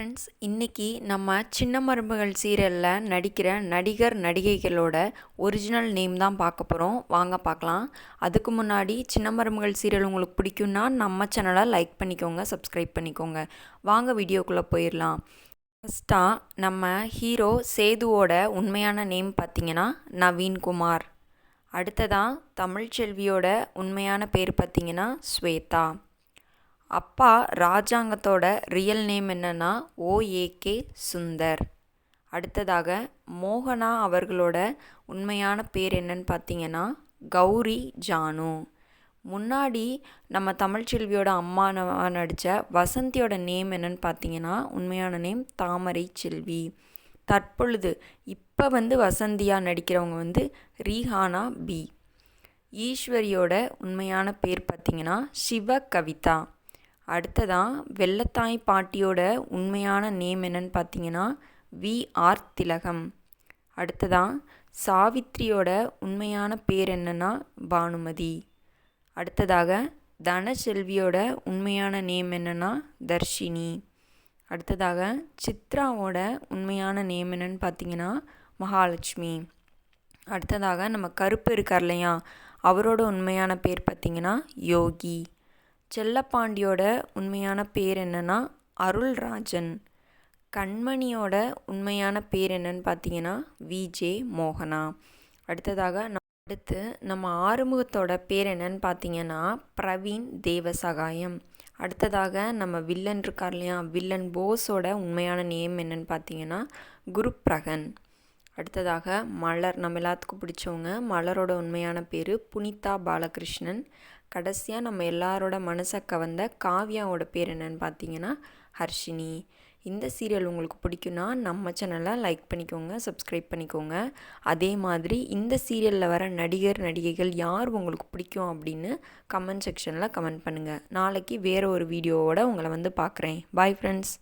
Friends, இன்றைக்கி நம்ம சின்ன மருமகள் சீரியலில் நடிக்கிற நடிகர் நடிகைகளோட ஒரிஜினல் நேம் தான் பார்க்க போகிறோம். வாங்க பார்க்கலாம். அதுக்கு முன்னாடி சின்ன மருமகள் சீரியல் உங்களுக்கு பிடிக்கும்னா நம்ம சேனலை லைக் பண்ணிக்கோங்க, சப்ஸ்கிரைப் பண்ணிக்கோங்க. வாங்க வீடியோக்குள்ளே போயிடலாம். ஃபஸ்ட்டாக நம்ம ஹீரோ சேதுவோட உண்மையான நேம் பார்த்திங்கன்னா நவீன்குமார். அடுத்ததாக தமிழ்ச்செல்வியோட உண்மையான பேர் பார்த்திங்கன்னா ஸ்வேதா. அப்பா ராஜாங்கத்தோட ரியல் நேம் என்னன்னா OAK சுந்தர். அடுத்ததாக மோகனா அவர்களோட உண்மையான பேர் என்னன்னு பார்த்தீங்கன்னா கௌரி ஜானு. முன்னாடி நம்ம தமிழ்ச்செல்வியோட அம்மா நடித்த வசந்தியோட நேம் என்னன்னு பார்த்தீங்கன்னா உண்மையான நேம் தாமரை செல்வி. தற்பொழுது இப்போ வசந்தியாக நடிக்கிறவங்க ரீஹானா பி. ஈஸ்வரியோட உண்மையான பேர் பார்த்திங்கன்னா சிவ கவிதா. அடுத்ததான் வெள்ளத்தாய் பாட்டியோட உண்மையான நேம் என்னன்னு பார்த்தீங்கன்னா VR திலகம். அடுத்ததான் சாவித்ரியோட உண்மையான பேர் என்னன்னா பானுமதி. அடுத்ததாக தனசெல்வியோட உண்மையான நேம் என்னன்னா தர்ஷினி. அடுத்ததாக சித்ராவோட உண்மையான நேம் என்னன்னு பார்த்தீங்கன்னா மகாலட்சுமி. அடுத்ததாக நம்ம கருப்பு இருக்கார் இல்லையா, அவரோட உண்மையான பேர் பார்த்திங்கன்னா யோகி. செல்லப்பாண்டியோட உண்மையான பேர் என்னன்னா அருள்ராஜன். கண்மணியோட உண்மையான பேர் என்னன்னு பார்த்தீங்கன்னா VJ மோகனா. அடுத்து நம்ம ஆறுமுகத்தோட பேர் என்னன்னு பார்த்தீங்கன்னா பிரவீன் தேவசகாயம். அடுத்ததாக நம்ம வில்லன் இருக்கார் இல்லையா, வில்லன் போஸோட உண்மையான நேம் என்னன்னு பார்த்தீங்கன்னா குருப்பிரகன். அடுத்ததாக மலர், நம்ம எல்லாத்துக்கும் பிடிச்சவங்க, மலரோட உண்மையான பேர் புனிதா பாலகிருஷ்ணன். கடைசியாக நம்ம எல்லாரோட மனசை கவர்ந்த காவ்யாவோட பேர் என்னன்னு பார்த்தீங்கன்னா ஹர்ஷினி. இந்த சீரியல் உங்களுக்கு பிடிக்குன்னா நம்ம சேனலை லைக் பண்ணிக்கோங்க, சப்ஸ்கிரைப் பண்ணிக்கோங்க. அதே மாதிரி இந்த சீரியலில் வர நடிகர் நடிகைகள் யார் உங்களுக்கு பிடிக்கும் அப்படின்னு கமெண்ட் செக்ஷனில் கமெண்ட் பண்ணுங்கள். நாளைக்கு வேறு ஒரு வீடியோவோட உங்களை பார்க்குறேன். Bye friends.